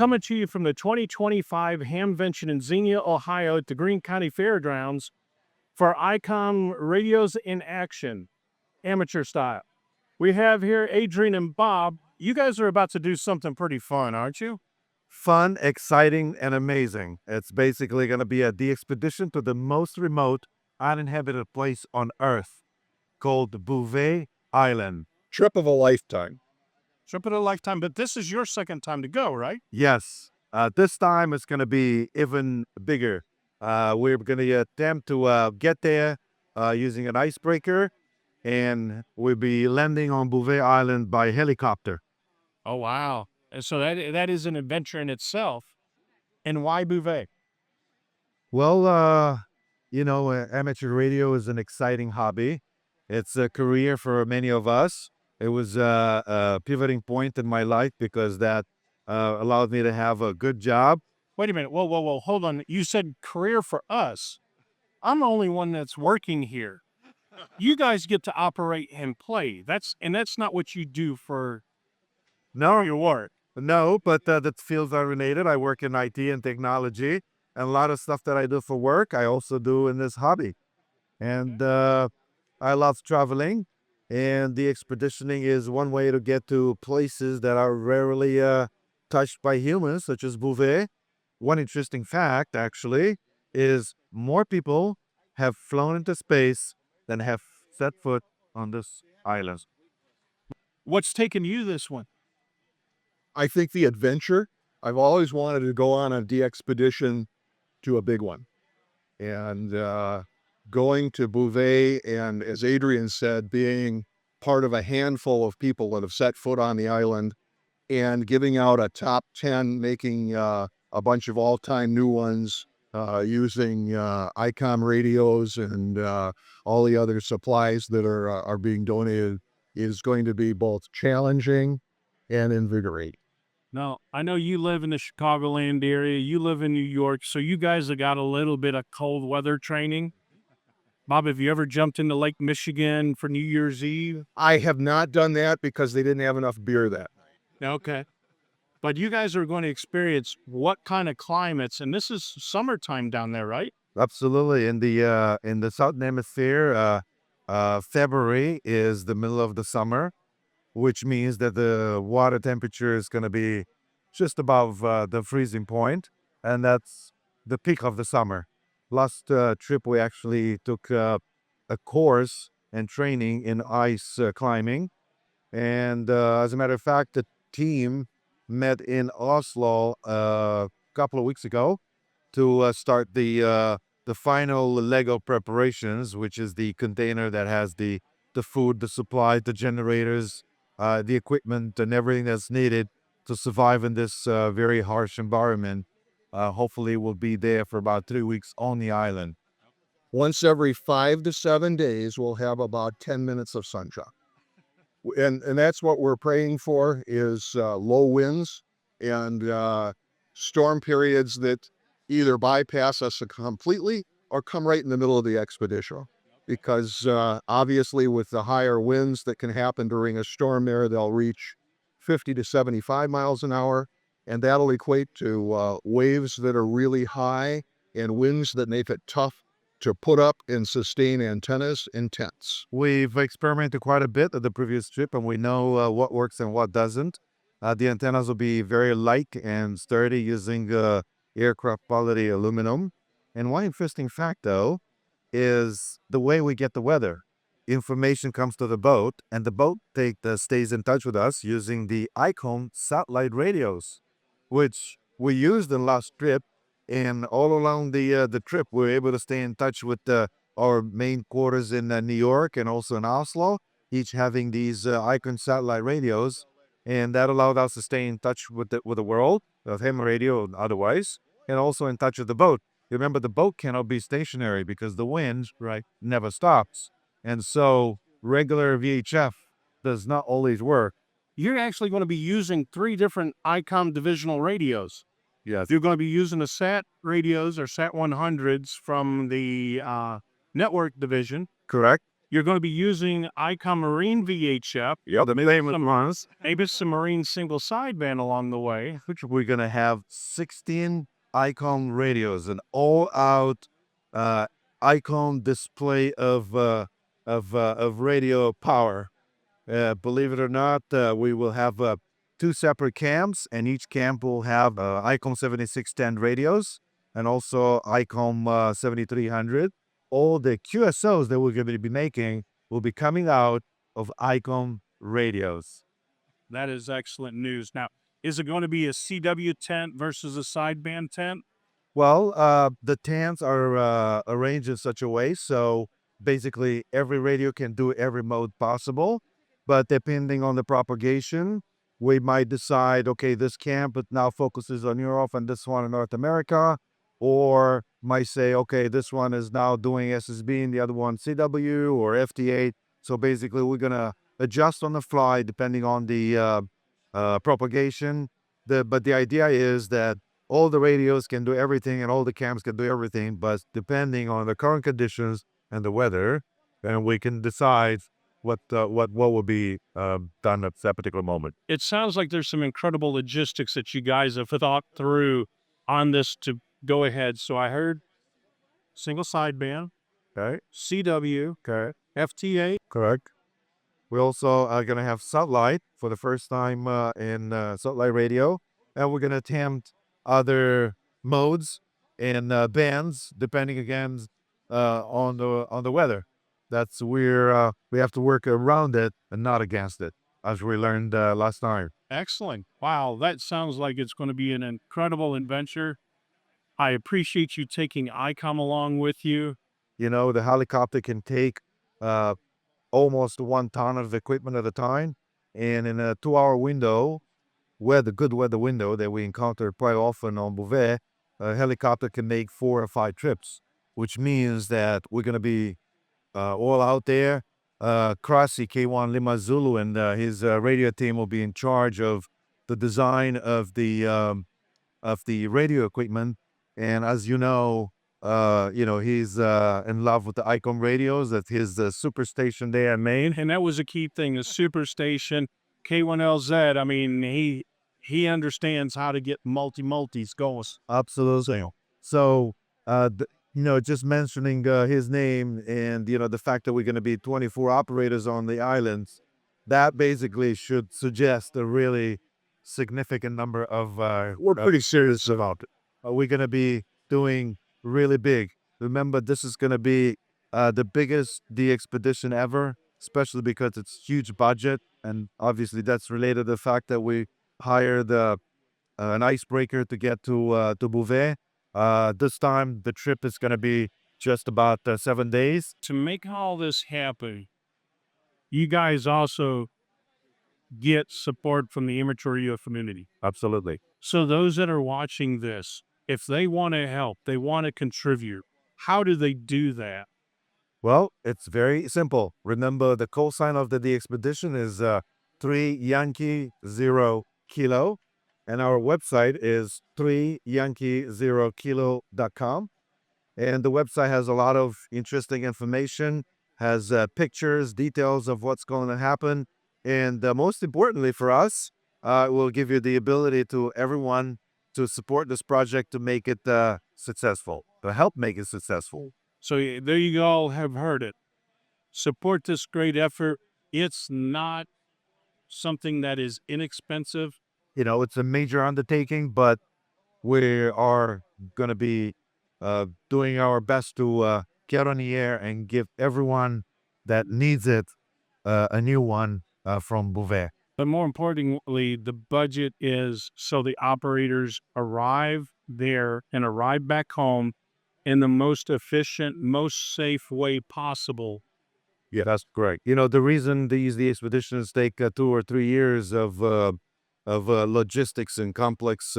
coming to you from the 2025 Hamvention in Xenia, Ohio at the Greene County Fairgrounds for Icom Radios in Action, amateur style. We have here Adrian and Bob. You guys are about to do something pretty fun, aren't you? Fun, exciting, and amazing. It's basically going to be a DX-pedition to the most remote, uninhabited place on Earth called Bouvet Island. Trip of a lifetime. Trip of a lifetime, but this is your second time to go, right? Yes. This time it's going to be even bigger. We're going to attempt to get there using an icebreaker, and we'll be landing on Bouvet Island by helicopter. Oh, wow. And so that is an adventure in itself. And why Bouvet? Well, amateur radio is an exciting hobby. It's a career for many of us. It was a pivoting point in my life because that allowed me to have a good job. Wait a minute. Whoa. Hold on. You said career for us. I'm the only one that's working here. You guys get to operate and play. That's not what you do for your work. No, but the fields are related. I work in IT and technology, and a lot of stuff that I do for work, I also do in this hobby. And I love traveling, and the expeditioning is one way to get to places that are rarely touched by humans, such as Bouvet. One interesting fact, actually, is more people have flown into space than have set foot on this island. What's taken you this one? I think the adventure. I've always wanted to go on a DX-pedition to a big one. And going to Bouvet and, as Adrian said, being part of a handful of people that have set foot on the island and giving out a top 10, making a bunch of all-time new ones using Icom radios and all the other supplies that are being donated is going to be both challenging and invigorating. Now, I know you live in the Chicagoland area. You live in New York, so you guys have got a little bit of cold weather training. Bob, have you ever jumped into Lake Michigan for New Year's Eve? I have not done that because they didn't have enough beer that night. Okay. But you guys are going to experience what kind of climates, and this is summertime down there, right? Absolutely. In the Southern Hemisphere, February is the middle of the summer, which means that the water temperature is going to be just above the freezing point, and that's the peak of the summer. Last trip, we actually took a course and training in ice climbing, and as a matter of fact, the team met in Oslo a couple of weeks ago to start the final Lego preparations, which is the container that has the food, the supply, the generators, the equipment, and everything that's needed to survive in this very harsh environment. Hopefully we'll be there for about 3 weeks on the island. Once every 5 to 7 days, we'll have about 10 minutes of sunshine. And that's what we're praying for is low winds and storm periods that either bypass us completely or come right in the middle of the expedition. Because obviously with the higher winds that can happen during a storm there, they'll reach 50 to 75 miles an hour. And that'll equate to waves that are really high and winds that make it tough to put up and sustain antennas in tents. We've experimented quite a bit at the previous trip, and we know what works and what doesn't. The antennas will be very light and sturdy using aircraft quality aluminum. And one interesting fact, though, is the way we get the weather. Information comes to the boat, and the boat stays in touch with us using the Icom satellite radios, which we used in last trip. And all along the trip, we were able to stay in touch with our main quarters in New York and also in Oslo, each having these Icom satellite radios. And that allowed us to stay in touch with the world, of ham radio and otherwise, and also in touch with the boat. Remember, the boat cannot be stationary because the wind never stops. And so regular VHF does not always work. You're actually going to be using 3 different Icom divisional radios. Yes. You're going to be using the SAT radios or SAT 100s from the network division. Correct. You're going to be using Icom Marine VHF, Yeah, the main ones. maybe some Marine single sideband along the way. Which we're gonna have 16 Icom radios, an all-out Icom display of radio power. Believe it or not, we will have two separate camps, and each camp will have Icom 7610 radios and also Icom 7300. All the QSOs that we're going to be making will be coming out of Icom radios. That is excellent news. Now, is it going to be a CW tent versus a sideband tent? Well, the tents are arranged in such a way so basically every radio can do every mode possible, but depending on the propagation, we might decide, okay, this camp it now focuses on Europe and this one in North America, or might say, okay, this one is now doing SSB and the other one CW or FT8. So basically, we're gonna adjust on the fly depending on the propagation. But the idea is that all the radios can do everything and all the camps can do everything, but depending on the current conditions and the weather, then we can decide what will be done at that particular moment. It sounds like there's some incredible logistics that you guys have thought through on this to go ahead. So I heard single sideband, Okay. CW, Okay. FT8. Correct. We also are going to have satellite for the first time in satellite radio, and we're going to attempt other modes and bands depending again on the weather. That's where we have to work around it and not against it, as we learned last time. Excellent. Wow, that sounds like it's going to be an incredible adventure. I appreciate you taking Icom along with you. You know, the helicopter can take almost 1 ton of equipment at a time, and in a 2-hour window, good weather window that we encounter quite often on Bouvet, a helicopter can make 4 or 5 trips, which means that we're going to be all out there. Krasi K1 Lima Zulu and his radio team will be in charge of the design of the radio equipment. And as you know, he's in love with the Icom radios. That's his superstation there in Maine. And that was a key thing, the superstation, K1LZ. I mean, he understands how to get multis going. Absolutely. So, just mentioning his name and, the fact that we're going to be 24 operators on the islands, that basically should suggest a really significant number of... We're pretty serious about it. We're going to be doing really big. Remember, this is going to be the biggest DX-pedition ever, especially because it's huge budget. And obviously that's related to the fact that we hired an icebreaker to get to Bouvet. This time, the trip is going to be just about 7 days. To make all this happen, you guys also get support from the amateur radio community. Absolutely. So those that are watching this, if they want to help, they want to contribute, how do they do that? Well, it's very simple. Remember, the call sign of the DX-pedition is 3Y0K, and our website is 3Y0Kilo.com. And the website has a lot of interesting information, has pictures, details of what's going to happen. And most importantly for us, it will give you the ability to everyone to support this project to make it successful, to help make it successful. So there you all have heard it. Support this great effort. It's not something that is inexpensive. It's a major undertaking, but we are going to be doing our best to get on the air and give everyone that needs it a new one from Bouvet. But more importantly, the budget is so the operators arrive there and arrive back home in the most efficient, most safe way possible. Yeah, that's correct. The reason these expeditions take 2 or 3 years of logistics and complex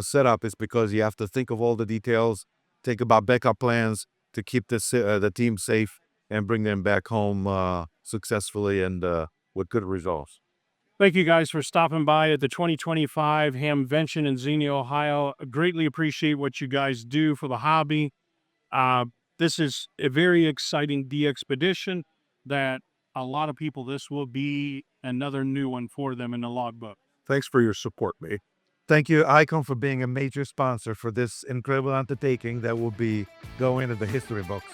setup is because you have to think of all the details, think about backup plans to keep the team safe and bring them back home successfully and with good results. Thank you guys for stopping by at the 2025 Hamvention in Xenia, Ohio. I greatly appreciate what you guys do for the hobby. This is a very exciting DX-pedition. that a lot of people, this will be another new one for them in the logbook. Thanks for your support, mate. Thank you, Icom, for being a major sponsor for this incredible undertaking that will be going into the history books.